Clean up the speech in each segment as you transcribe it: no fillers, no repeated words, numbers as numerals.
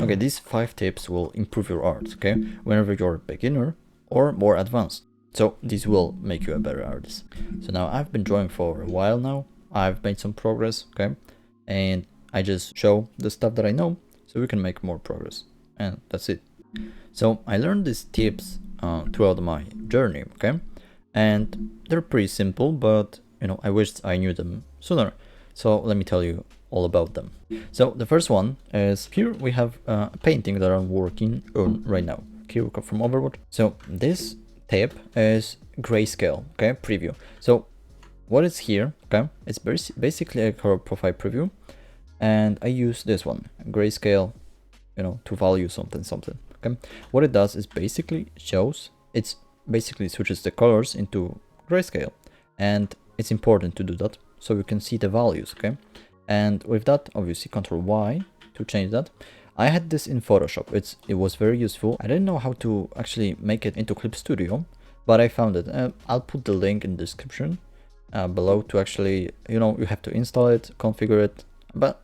Okay, these 5 tips will improve your art, okay, whenever you're a beginner or more advanced. So these will make you a better artist. So now I've been drawing for a while now. I've made some progress, okay, and I just show the stuff that I know so we can make more progress, and that's it. So I learned these tips throughout my journey, okay, and they're pretty simple, but I wished I knew them sooner. So let me tell you all about them. So the first one is, here we have a painting that I'm working on right now. Here we come from Overwatch. So this tip is grayscale, okay, preview. So what is here, okay, it's basically a color profile preview, and I use this one, grayscale, to value something. Okay, what it does is basically basically switches the colors into grayscale, and it's important to do that so you can see the values, okay. And with that, obviously Ctrl Y to change that. I had this in Photoshop. It was very useful. I didn't know how to actually make it into Clip Studio, but I found it. I'll put the link in the description below to actually, you have to install it, configure it, but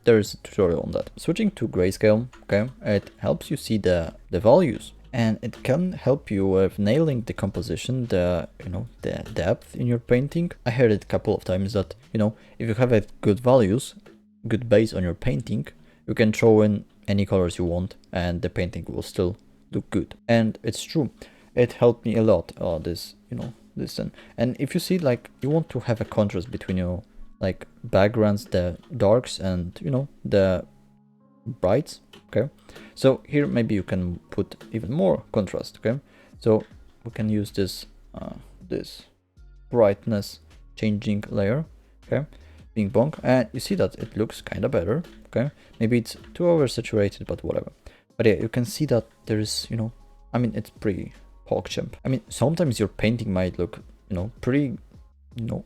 there is a tutorial on that. Switching to grayscale, okay, it helps you see the values, and it can help you with nailing the composition, the depth in your painting. I heard it a couple of times that if you have good values, good base on your painting, you can throw in any colors you want and the painting will still look good. And it's true, it helped me a lot, this and if you see, like, you want to have a contrast between like backgrounds, the darks and the brights, okay. So here maybe you can put even more contrast, okay. So we can use this this brightness changing layer, okay, bing bong, and you see that it looks kind of better, okay. Maybe it's too oversaturated, but whatever. But yeah, you can see that there is, I mean, it's pretty PogChamp. I mean, sometimes your painting might look, pretty,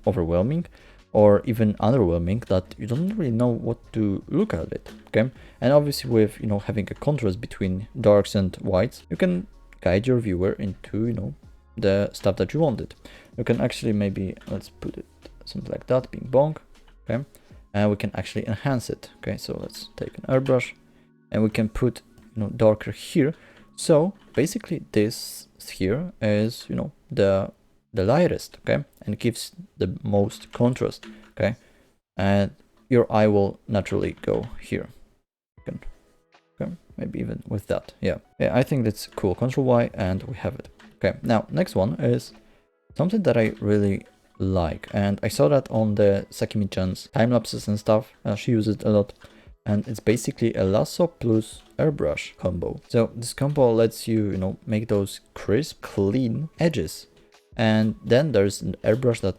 overwhelming, or even underwhelming, that you don't really know what to look at it, okay. And obviously with having a contrast between darks and whites, you can guide your viewer into the stuff that you wanted. You can actually, maybe let's put it something like that, bing bong, okay, and we can actually enhance it, okay. So let's take an airbrush and we can put darker here. So basically this here is the lightest, okay, and gives the most contrast, okay, and your eye will naturally go here, okay, maybe even with that. Yeah, I think that's cool. Ctrl Y and we have it. Okay, now next one is something that I really like, and I saw that on the Sakimi-chan's time lapses and stuff. She uses it a lot, and it's basically a lasso plus airbrush combo. So this combo lets you make those crisp, clean edges. And then there's an airbrush that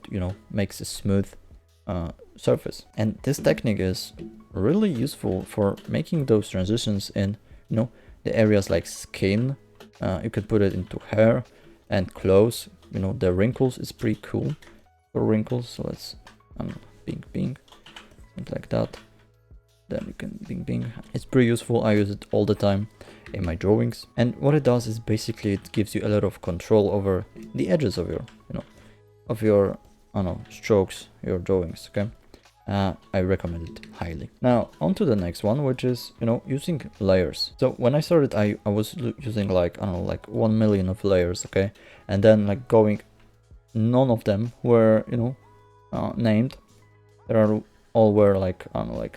makes a smooth surface, and this technique is really useful for making those transitions in the areas like skin. You could put it into hair and clothes. The wrinkles is pretty cool for wrinkles. So let's bing something like that. Then you can bing. It's pretty useful. I use it all the time in my drawings, and what it does is basically it gives you a lot of control over the edges of your strokes, your drawings, okay. I recommend it highly. Now on to the next one, which is using layers. So when I started, I was using like 1 million of layers, okay, and then like going, none of them were named. There are all were like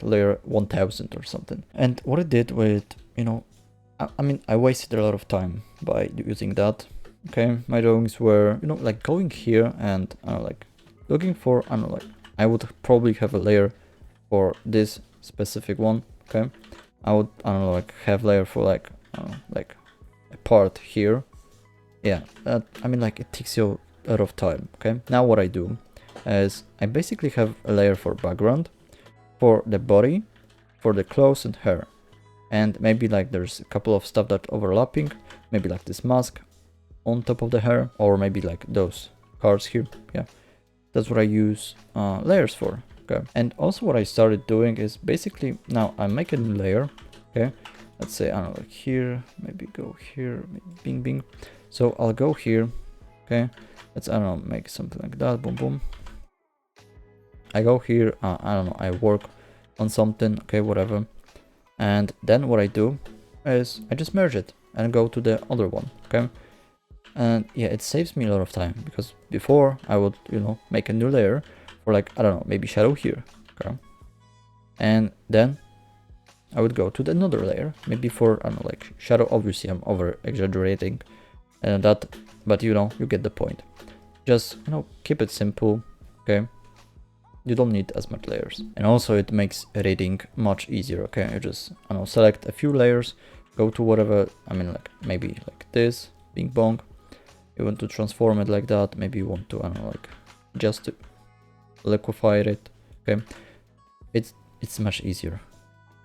layer 1000 or something. And what I did with I mean, I wasted a lot of time by using that, okay. My drawings were like going here and like looking for I would probably have a layer for this specific one, okay. I would like have layer for like a part here. Yeah, I mean, like, it takes you a lot of time, okay. Now what I do is I basically have a layer for background, for the body, for the clothes and hair, and maybe like there's a couple of stuff that overlapping, maybe like this mask on top of the hair, or maybe like those cards here. Yeah, that's what I use layers for, okay. And also what I started doing is basically, now I'm making a layer, okay. Let's say like here, maybe go here, maybe bing. So I'll go here, okay. Let's make something like that, boom boom. I go here, I work on something, okay, whatever. And then what I do is I just merge it and go to the other one, okay? And yeah, it saves me a lot of time, because before I would, you know, make a new layer for like, I don't know, maybe shadow here, okay? And then I would go to another layer, maybe for, I don't know, like shadow. Obviously I'm over exaggerating and that, but you know, you get the point. Just, you know, keep it simple, okay? You don't need as much layers. And also it makes editing much easier, okay? You just, I don't know, select a few layers, go to whatever, I mean, like maybe like this, bing bong. You want to transform it like that. Maybe you want to, I don't know, like just to liquefy it, okay? It's much easier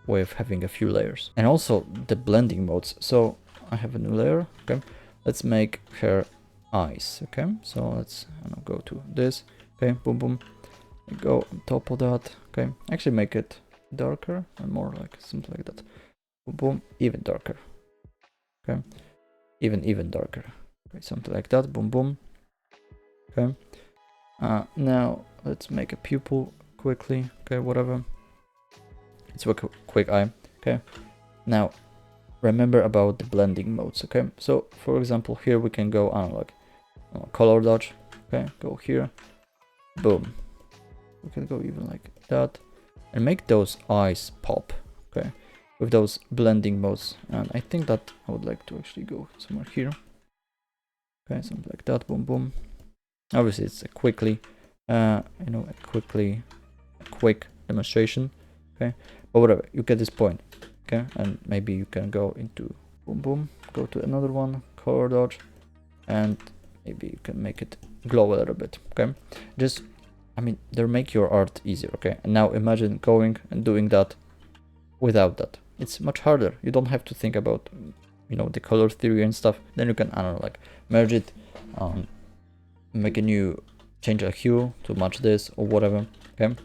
way of having a few layers. And also the blending modes. So I have a new layer, okay? Let's make her eyes, okay? So let's, I don't know, go to this, okay? Boom, boom. Go on top of that, okay? Actually make it darker and more like something like that. Boom, boom, even darker, okay? Even darker, okay? Something like that. Boom, boom, okay? Now let's make a pupil quickly, okay? Whatever. It's a quick eye, okay? Now remember about the blending modes, okay? So for example, here we can go on like color dodge, okay? Go here, boom. We can go even like that and make those eyes pop, okay? With those blending modes. And I think that I would like to actually go somewhere here, okay? Something like that, boom, boom. Obviously it's a quickly, you know, a quick demonstration, okay? But whatever, you get this point, okay? And maybe you can go into boom, boom, go to another one, color dodge, and maybe you can make it glow a little bit, okay? Just, I mean, they make your art easier, okay? And now imagine going and doing that without that. It's much harder. You don't have to think about, you know, the color theory and stuff. Then you can, I don't know, like merge it, make a new, change a hue to match this or whatever, okay?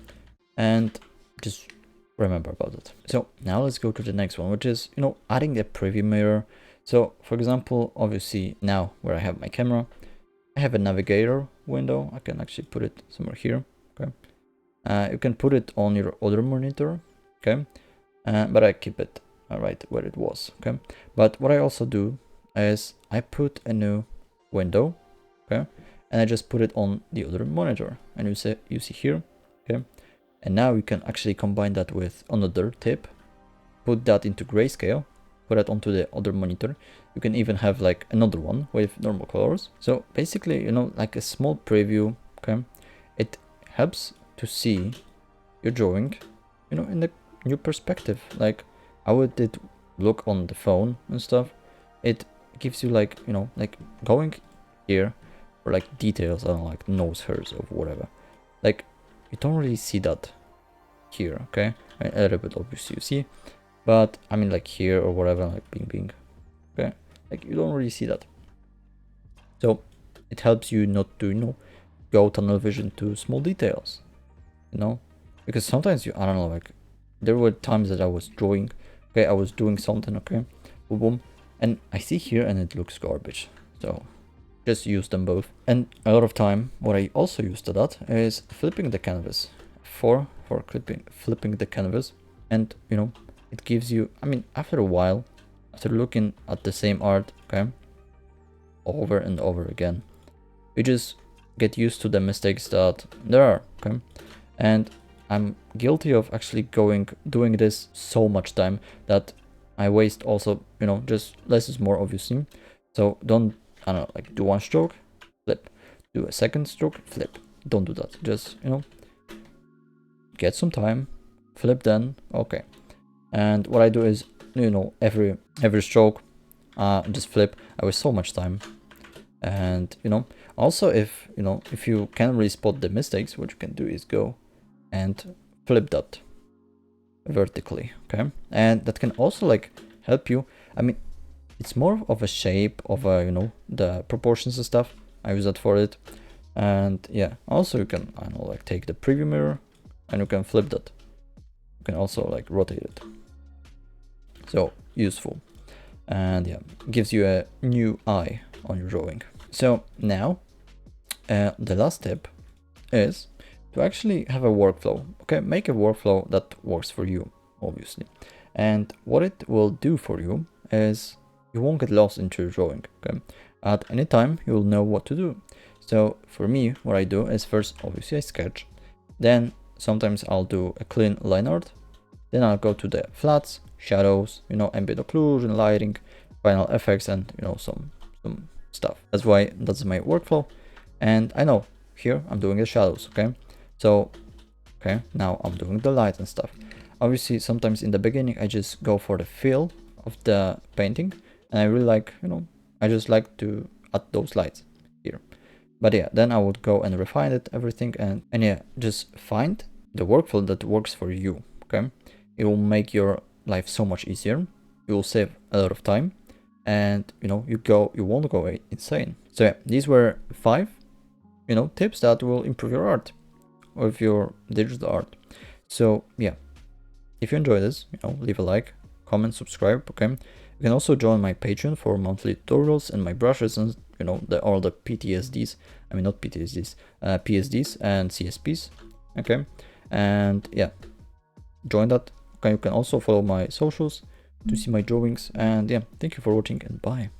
And just remember about it. So now let's go to the next one, which is, you know, adding a preview mirror. So for example, obviously now where I have my camera, I have a navigator window. I can actually put it somewhere here, okay? You can put it on your other monitor, okay? But I keep it right where it was, okay? But what I also do is I put a new window, okay? And I just put it on the other monitor, and you see here, okay? And now you can actually combine that with another tip, put that into grayscale, put that onto the other monitor. You can even have like another one with normal colors. So basically, you know, like a small preview, okay? It helps to see your drawing, you know, in the new perspective, like how it did look on the phone and stuff. It gives you like, you know, like going here for like details, I don't know, like nose hairs or whatever. Like you don't really see that here, okay? A little bit obviously you see, but I mean like here or whatever, like bing bing, okay? Like you don't really see that. So it helps you not to, you know, go tunnel vision to small details, you know? Because sometimes you, I don't know, like there were times that I was drawing, okay, I was doing something, okay, boom, boom, and I see here and it looks garbage. So just use them both. And a lot of time, what I also use to that is flipping the canvas for flipping the canvas. And, you know, it gives you, I mean, after a while, after looking at the same art, okay, over and over again, you just get used to the mistakes that there are, okay? And I'm guilty of actually doing this so much time that I waste also, you know, just less is more obviously. So don't, I don't know, like do one stroke, flip, do a second stroke, flip. Don't do that. Just, you know, get some time, flip then, okay. And what I do is, you know, every stroke, just flip. I waste so much time. And, you know, also if, you know, if you can't really spot the mistakes, what you can do is go and flip that vertically, okay? And that can also like help you. I mean, it's more of a shape of a, you know, the proportions and stuff. I use that for it. And yeah, also you can, I don't know, like take the preview mirror and you can flip that. You can also like rotate it. So useful. And yeah, gives you a new eye on your drawing. So now the last tip is to actually have a workflow. Okay, make a workflow that works for you, obviously. And what it will do for you is you won't get lost into your drawing. Okay, at any time you will know what to do. So for me, what I do is first obviously I sketch, then sometimes I'll do a clean line art, then I'll go to the flats, shadows, you know, ambient occlusion, lighting, final effects, and you know, some stuff. That's my workflow. And I know here I'm doing the shadows. Okay, so okay, now I'm doing the light and stuff. Obviously sometimes in the beginning I just go for the feel of the painting, and I really like, you know, I just like to add those lights here. But yeah, then I would go and refine it, everything, and yeah, just find the workflow that works for you. Okay, it will make your life so much easier. You will save a lot of time, and you know, you won't go insane. So yeah, these were 5, you know, tips that will improve your art, or if your digital art. So yeah, if you enjoy this, you know, leave a like, comment, subscribe. Okay, you can also join my Patreon for monthly tutorials and my brushes and, you know, all the PTSDs. I mean, not PTSDs, PSDs and CSPs. Okay, and yeah, join that. Okay, you can also follow my socials to see my drawings. And yeah, thank you for watching, and bye.